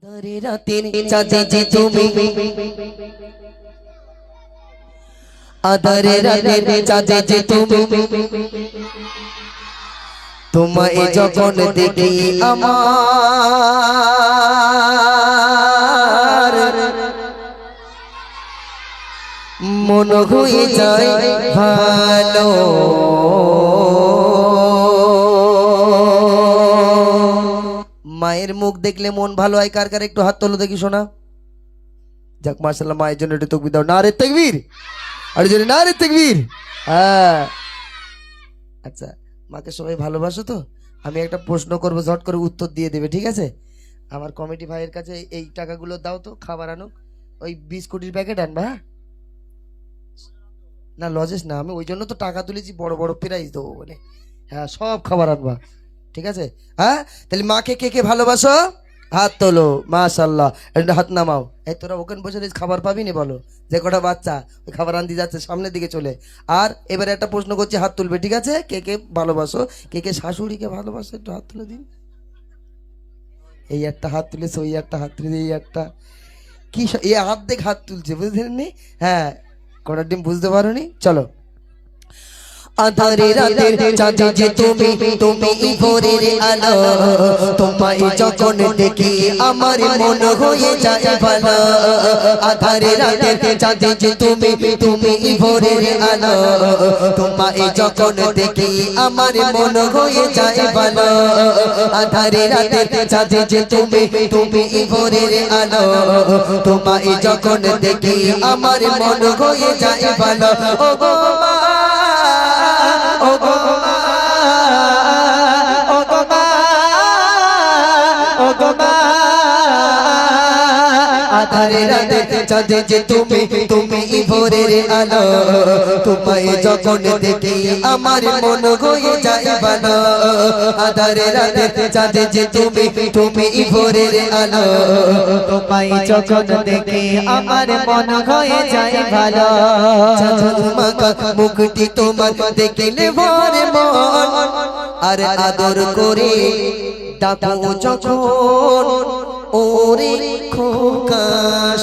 আধারে রাতের চাঁদে যে তুমি, আধারে রাতের চাঁদে যে তুমি, তোমায় যখন দেখি আমার মন হয়ে যায় ভালো। মায়ের মুখ দেখলে মন ভালো হয় কার কার? একটু হাত তোলো দেখি শোনা। যাক মাশাআল্লাহ, মায়ের জন্য একটু তাকবীর দাও। নারে তাকবীর, আর জন্য নারে তাকবীর। হ্যাঁ আচ্ছা, মাকে সবাই ভালোবাসো তো? আমি একটা প্রশ্ন করব, ঝট করে উত্তর দিয়ে দেবে, ঠিক আছে? আমার কমিটি ভাইয়ের কাছে এই টাকাগুলো দাও তো, খাবার আনুক। ওই বিস্কুটের প্যাকেট আনবা। হ্যাঁ না লজেস না, আমি ওই জন্য তো টাকা তুলেছি, বড় বড় প্রাইজ দেবো বলে। হ্যাঁ সব খাবার আনবা, ঠিক আছে? হ্যাঁ তাহলে মাকে কে কে ভালোবাসো? হাত তোলো। মাশাআল্লাহ, একটা হাত নামাও। এই তোরা ওখানে বসে খাবার পাবি না? বলো যে কটা বাচ্চা ওই খাবার আনতে যাচ্ছে সামনের দিকে চলে। আর এবারে একটা প্রশ্ন করছি, হাত তুলবে, ঠিক আছে? কে কে ভালোবাসো, কে কে শাশুড়িকে ভালোবাসো, একটু হাত তুলে দিন। এই একটা হাত তুলেছে, ওই একটা হাত তুলে, এই একটা কি এই হাত দেখে হাত তুলছে, বুঝলেন নি? হ্যাঁ কটার ডিম বুঝতে পারো নি? চলো। আধারে রাতের চাঁদে যে তুমি, তুমি ভোরের আলো, তোমায় যখন দেখি আমার মন হয়ে যায় ভালো। আধারে রাতের চাঁদে যে তুমি, তুমি ভোরের আলো, তোমায় যখন দেখি আমার মন হয়ে যায় ভালো। আধারে রাতের চাঁদে যে তুমি, তুমি ভোরের আলো, তোমায় যখন দেখি আমার মন হয়ে যায় ভালো। ও গো মা, ও গো মা, ও গো মা, ও গো মা, আধারে রাতের চাঁদে যে তুমি, তুমি ভোরের আলো, তোমায় যখন দেখি আমার মন হয়ে যায় ভালো। আধারে রাতের চাঁদে যে তুমি, তুমি ভোরের আলো, তোমায় যখন দেখি আমার মন হয়ে যায় ভালো। ঝলমকা মুখটি তোমার দেখলে ভরে মন, আর আদর করে ডাকো যখন ওরে খোকা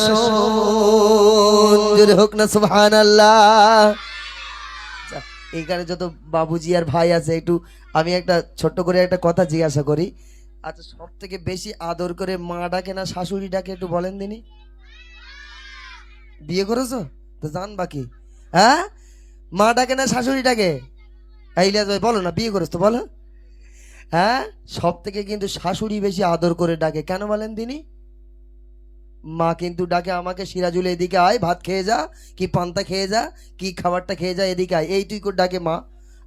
শোন। জোরে হোক না সুবহানাল্লাহ। এখানে যত বাবুজি আর ভাই আছে, একটু আমি একটা ছোট্ট করে একটা কথা জিজ্ঞাসা করি। আচ্ছা সব থেকে বেশি আদর করে মা ডাকে না শাশুড়ি ডাকে? একটু বলেন দিনি। বিয়ে করেছো তো জান বাকি। হ্যাঁ মা ডাকে না শাশুড়ি ডাকে? ইলিয়াস ভাই বলো না, বিয়ে করেছো তো বলো। হ্যাঁ সব থেকে কিন্তু শাশুড়ি বেশি আদর করে ডাকে, কেন বলেন দিনি? মা কিন্তু ডাকে আমাকে, সিরাজুল এদিকে আয়, ভাত খেয়ে যা, কি পান্তা খেয়ে যা, কি খাবারটা খেয়ে যা, এদিকে আয়, এই তুই করে ডাকে মা।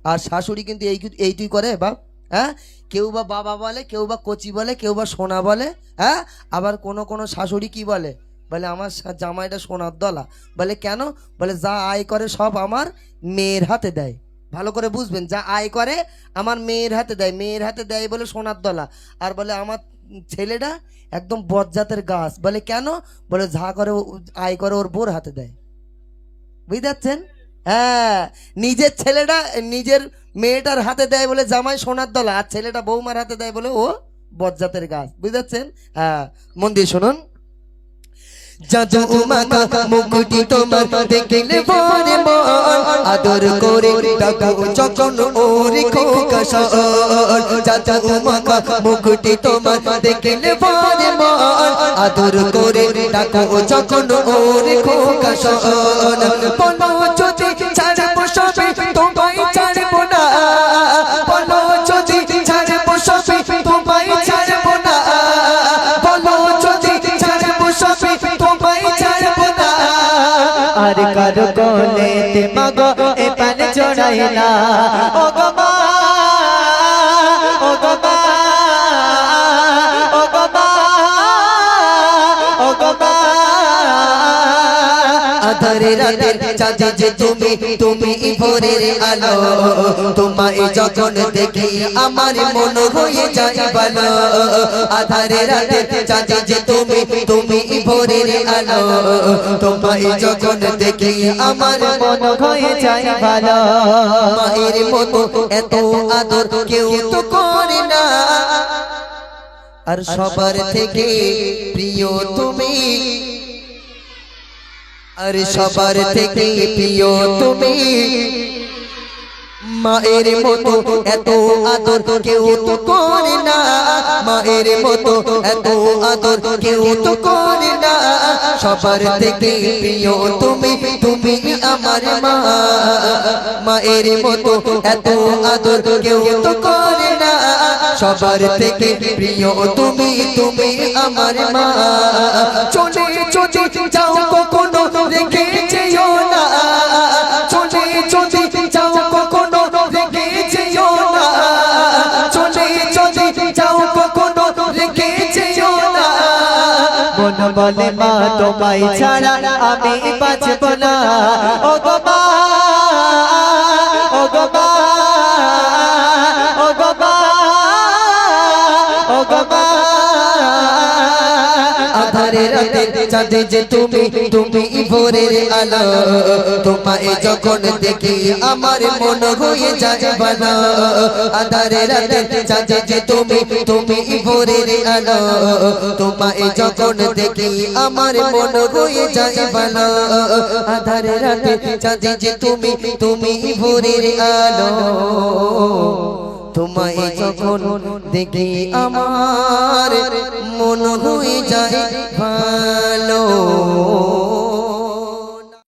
আর শাশুড়ি কিন্তু এই তুই করে বাপ। হ্যাঁ কেউ বা বাবা বলে, কেউ বা কচি বলে, কেউ বা সোনা বলে। হ্যাঁ আবার কোনো কোনো শাশুড়ি কি বলে, বলে আমার জামাইটা সোনার দলা। বলে কেন? বলে যা আয় করে সব আমার মেয়ের হাতে দেয়। ভালো করে বুঝবেন, যা আয় করে আমার মেয়ের হাতে দেয়, মেয়ের হাতে দেয় বলে সোনার দলা। আর বলে আমার ছেলেটা একদম বজ্জাতের গাছ। বলে কেন? বলে যা করে আয় করে ওর বোর হাতে দেয়। বুঝতে পারছেন? হ্যাঁ নিজের ছেলেটা নিজের মেয়েটার হাতে দেয় বলে জামাই সোনার দলা, আর ছেলেটা বৌমার হাতে দেয় বলে ও বজ্জাতের গাছ। বুঝতে পারছেন? হ্যাঁ মন দিয়ে শুনুন। জাদু মাখা মুকুটি তোমার দেখলে ভরে মন, আদর করে ডাকো যখন ওরে খোকা শোন। জাদু মাখা মুকুটি তোমার দেখলে ভরে মন, আদর করে ডাকো যখন ওরে খোকা শোন। বলো যদি ছাড়বো সবে তোমায় ছাড়বো না, বলো যদি ছাড়বো সবে তোমায় ছাড়বো না, বলো যদি ছাড়বো সবে তোমায় ছাড়বো না। আর কারো কোলেতে মাগো এ পান জড়াই না। ও গো মা, ও গো মা, ও গো মা, ও গো মা, আধারে রাতের চাঁদে যে তুমি, তুমি ভোরের আলো, তোমায় যখন দেখি আমার মন হয়ে যায় ভালো। আধারে রাতের চাঁদে যে তুমি, তুমি ভোরের আলো, তোমায় যখন দেখি আমার মন হয়ে যায় ভালো। মায়ের মতো এত আদর কেউ তো করে না, আর সবার থেকে প্রিয় তুমি, আর সবার থেকে প্রিয় তুমি। মায়ের মতো এত আদর কেউ তো করে না, মায়ের মতো এত আদর কেউ তো করে না। সবার থেকে প্রিয় তুমি, তুমি আমার মা। মায়ের মতো এত আদর কেউ তো করে না, সবার থেকে প্রিয় তুমি, তুমি আমার মা। চলে চলে যাও কখনো রেখে যেও না, চলে চলে যাও কখনো রেখে যেও না, চলে চলে যাও কখনো রেখে যেও না। মন বলে মা তোমায় ছাড়া আমি বাঁচব না। ও গো মা, ও গো মা, ও গো মা, ও গো মা। আধারে রাতে চাঁদে যে তুমি, তুমি ভোরের আলো। তোমায় যখন দেখি আমার মন হয়ে যায় ভালো। আধারে রাতে চাঁদে যে তুমি, তুমি ভোরের আলো। তোমায় যখন দেখি আমার মন হয়ে যায় ভালো। আধারে রাতে চাঁদে যে তুমি, তুমি ভোরের আলো। তোমায় যখন দেখি আমার মন হয়ে যায় ভালো।